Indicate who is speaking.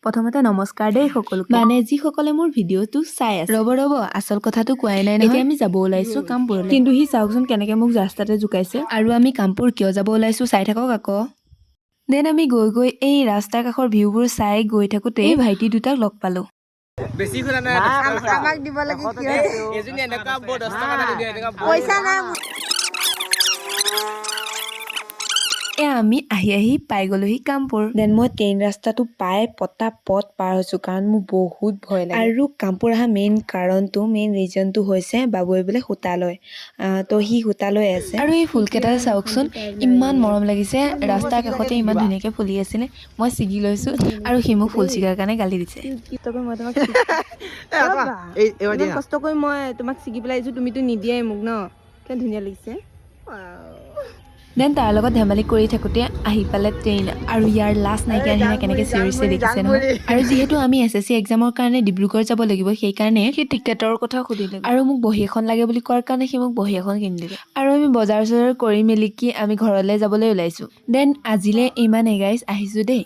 Speaker 1: প্ৰথমতে নমস্কাৰ দেই সকলোকে মানে যিসকলে মোৰ ভিডিঅ'টো চাই আছে ৰ'ব আচল কথাটো কোৱাই নাই নহয় এতিয়া আমি যাব ওলাইছো কামপুৰলৈ কিন্তু সি চাওকচোন কেনেকে মোক ৰাস্তাতে জোকাইছে আৰু আমি কামপুৰ কিয় যাব ওলাইছো চাই থাকক আকৌ দেন আমি গৈ এই ৰাস্তাৰ কাষৰ ভিউবোৰ চাই গৈ থাকোতে এই ভাইটি দুটাক লগ পালো
Speaker 2: বেছি খুনা নাই আমাক দিব লাগে কি এজনী এনেকা ব 10 টাকা দি এনেকা পইচা নাই
Speaker 1: আমি আহি পাই গলোহি কামপুৰ দেন মই ট্ৰেইন ৰাস্তাটো পাই পটাপট পাৰ হৈছো কাৰণ মোৰ বহুত ভয় লাগে আৰু কামপুৰ অহা মেইন ৰিজনটো হৈছে বাবুৱে বোলে সূতা লয় তো সি সূতা লৈ আছে আৰু এই ফুলকেইটা চাওকচোন ইমান মৰম লাগিছে ৰাস্তাৰ কাষতে ইমান ধুনীয়াকে ফুলি আছিলে মই ছিগি লৈছো আৰু সি মোক ফুল ছিগাৰ কাৰণে গালি দিছে মই তোমাক ইমান কষ্ট কৰি মই তোমাক ছিগি পেলাই আহিছো তুমিতো নিদিয়াই মোক ন কিমান ধুনীয়া লাগিছে দেন তাৰ লগত ধেমালি কৰি থাকোতে আহি পালে ট্ৰেইন আৰু ইয়াৰ লাষ্ট নাইকিয়া নিচিনা কেনেকে চিৰিয়াছলি দেখিছে নহয় আৰু যিহেতু আমি SSC এক্সামৰ কাৰণে ডিব্ৰুগড় যাব লাগিব সেইকাৰণে সি টিকেটৰ কথা সুধিলে আৰু মোক বহী এখন লাগে বুলি কোৱাৰ কাৰণে সি মোক বহী এখন কিনি দিলে আৰু আমি বজাৰ চজাৰ কৰি মেলি কি আমি ঘৰলৈ যাবলৈ ওলাইছো দেন আজিলে ইমানেই গাইজ আহিছো দেই।